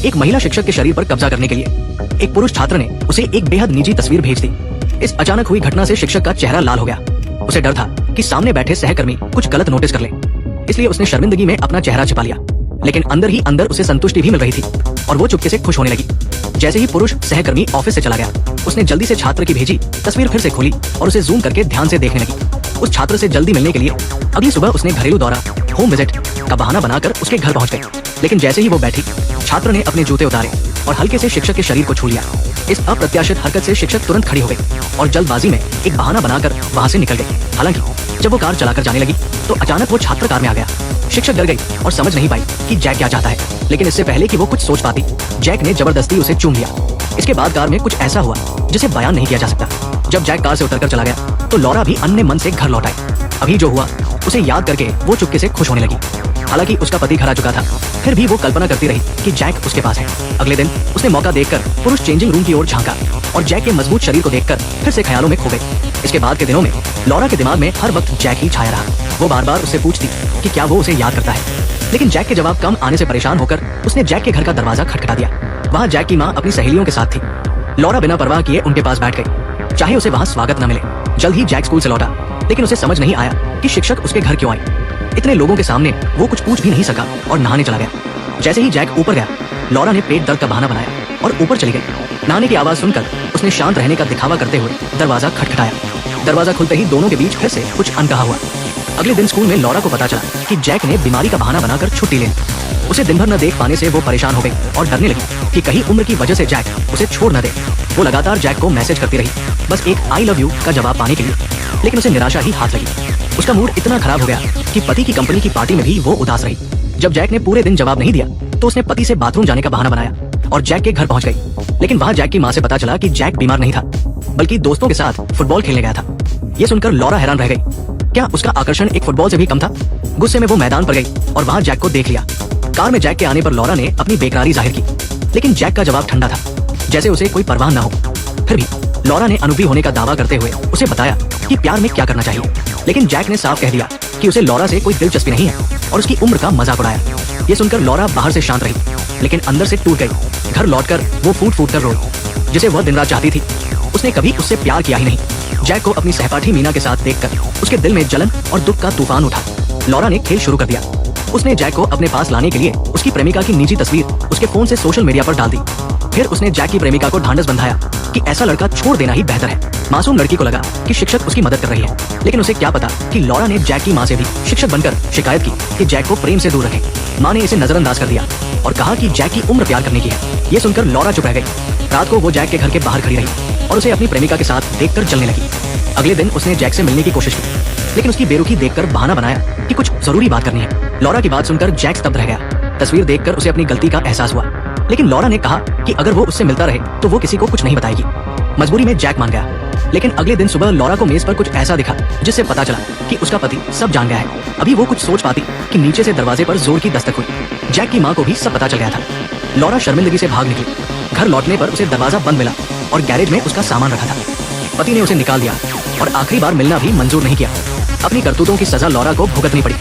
एक महिला शिक्षक के शरीर पर कब्जा करने के लिए एक पुरुष छात्र ने उसे एक बेहद निजी तस्वीर भेज दी। इस अचानक हुई घटना से शिक्षक का चेहरा लाल हो गया। उसे डर था कि सामने बैठे सहकर्मी कुछ गलत नोटिस कर ले, इसलिए उसने शर्मिंदगी में अपना चेहरा छिपा लिया। लेकिन अंदर ही अंदर उसे संतुष्टि भी मिल रही थी और वो चुपके से खुश होने लगी। जैसे ही पुरुष सहकर्मी ऑफिस से चला गया, उसने जल्दी से छात्र की भेजी तस्वीर फिर से खोली और उसे जूम करके ध्यान से देखने लगी। उस छात्र से जल्दी मिलने के लिए अगली सुबह उसने घरेलू दौरा, होम विजिट का बहाना बनाकर उसके घर पहुंच गई। लेकिन जैसे ही वो बैठी, छात्र ने अपने जूते उतारे और हल्के से शिक्षक के शरीर को छू लिया। इस अप्रत्याशित हरकत से शिक्षक तुरंत खड़ी हो गई और जल्दबाजी में एक बहाना बनाकर वहां से निकल गई। हालांकि जब वो कार चलाकर जाने लगी तो अचानक वो छात्र कार में आ गया। शिक्षक डर गई और समझ नहीं पाई कि जैक क्या चाहता है। लेकिन इससे पहले कि वो कुछ सोच पाती, जैक ने जबरदस्ती उसे चूम लिया। इसके बाद कार में कुछ ऐसा हुआ जिसे बयान नहीं किया जा सकता। जब जैक कार से उतरकर चला गया तो लॉरा भी अन्य मन से घर लौट आई। अभी जो हुआ उसे याद करके वो चुपके से खुश होने लगी। हालांकि उसका पति घर आ चुका था, फिर भी वो कल्पना करती रही कि जैक उसके पास है। अगले दिन उसने मौका देखकर पुरुष चेंजिंग रूम की ओर झांका और जैक के मजबूत शरीर को देखकर फिर से ख्यालों में खो गई। इसके बाद के दिनों में लॉरा के दिमाग में हर वक्त जैक ही छाया रहा। वो बार बार उससे पूछती कि क्या वो उसे याद करता है, लेकिन जैक के जवाब कम आने से परेशान होकर उसने जैक के घर का दरवाजा खटखटा दिया। वहाँ जैक की माँ अपनी सहेलियों के साथ थी। लॉरा बिना परवाह किए उनके पास बैठ गई, चाहे उसे वहाँ स्वागत न मिले। जल्द ही जैक स्कूल से लौटा, लेकिन उसे समझ नहीं आया कि शिक्षक उसके घर क्यों आए। इतने लोगों के सामने वो कुछ पूछ भी नहीं सका और नहाने चला गया। जैसे ही जैक ऊपर गया, लॉरा ने पेट दर्द का बहाना बनाया और ऊपर चली गई। नहाने की आवाज सुनकर उसने शांत रहने का दिखावा करते हुए दरवाजा खटखटाया। दरवाजा खुलते ही दोनों के बीच फिर से कुछ अनकहा हुआ। अगले दिन स्कूल में लॉरा को पता चला कि जैक ने बीमारी का बहाना बनाकर छुट्टी ले ली। उसे दिन भर न देख पाने से वो परेशान हो गई और डरने लगी कि कहीं उम्र की वजह से जैक उसे छोड़ न दे। वो लगातार जैक को मैसेज करती रही, बस एक आई लव यू का जवाब पाने के लिए, लेकिन उसे निराशा ही हाथ लगी। उसका मूड इतना खराब हो गया कि पति की कंपनी की पार्टी में भी वो उदास रही। जब जैक ने पूरे दिन जवाब नहीं दिया तो उसने पति से बाथरूम जाने का बहाना बनाया और जैक के घर पहुंच गई। लेकिन वहाँ जैक की माँ से पता चला कि जैक बीमार नहीं था, बल्कि दोस्तों के साथ फुटबॉल खेलने गया था। ये सुनकर लॉरा हैरान रह गई। क्या उसका आकर्षण एक फुटबॉल से भी कम था? गुस्से में वो मैदान पर गई और वहाँ जैक को देख लिया। कार में जैक के आने पर लॉरा ने अपनी बेकरारी जाहिर की, लेकिन जैक का जवाब ठंडा था, जैसे उसे कोई परवाह न हो। फिर भी लॉरा ने अनुभवी होने का दावा करते हुए उसे बताया कि प्यार में क्या करना चाहिए। लेकिन जैक ने साफ कह दिया कि उसे लॉरा से कोई दिलचस्पी नहीं है और उसकी उम्र का मजाक उड़ाया। ये सुनकर लॉरा बाहर से शांत रही, लेकिन अंदर से टूट गई। घर लौटकर वो फूट कर रोई, जिसे वह दिन रात चाहती थी। उसने कभी उससे प्यार किया ही नहीं। जैक को अपनी सहपाठी मीना के साथ देखकर उसके दिल में जलन और दुख का तूफान उठा। लॉरा ने खेल शुरू कर दिया। उसने जैक को अपने पास लाने के लिए उसकी प्रेमिका की निजी तस्वीर उसके फोन से सोशल मीडिया पर डाल दी। फिर उसने जैक की प्रेमिका को ढांढस बंधाया कि ऐसा लड़का छोड़ देना ही बेहतर है। मासूम लड़की को लगा कि शिक्षक उसकी मदद कर रही है, लेकिन उसे क्या पता कि लॉरा ने जैक की माँ से भी शिक्षक बनकर शिकायत की कि जैक को प्रेम से दूर रखे। माँ ने इसे नजरअंदाज कर दिया और कहा कि जैक की उम्र प्यार करने की है। ये सुनकर लॉरा चुप रह गई। रात को वो जैक के घर के बाहर खड़ी रही और उसे अपनी प्रेमिका के साथ देखकर जलने लगी। अगले दिन उसने जैक से मिलने की कोशिश की, लेकिन उसकी बेरुखी देखकर बहाना बनाया कि कुछ जरूरी बात करनी है। लॉरा की बात सुनकर जैक स्तब्ध रह गया। तस्वीर देखकर उसे अपनी गलती का एहसास हुआ, लेकिन लॉरा ने कहा कि अगर वो उससे मिलता रहे तो वो किसी को कुछ नहीं बताएगी। मजबूरी में जैक मान गया। लेकिन अगले दिन सुबह लॉरा को मेज पर कुछ ऐसा दिखा जिससे पता चला कि उसका पति सब जान गया है। अभी वो कुछ सोच पाती कि नीचे से दरवाजे पर जोर की दस्तक हुई। जैक की माँ को भी सब पता चल गया था। लॉरा शर्मिंदगी से भाग निकली। घर लौटने पर उसे दरवाजा बंद मिला और गैरेज में उसका सामान रखा था। पति ने उसे निकाल दिया और आखिरी बार मिलना भी मंजूर नहीं किया। अपनी करतूतों की सजा लॉरा को भुगतनी पड़ी।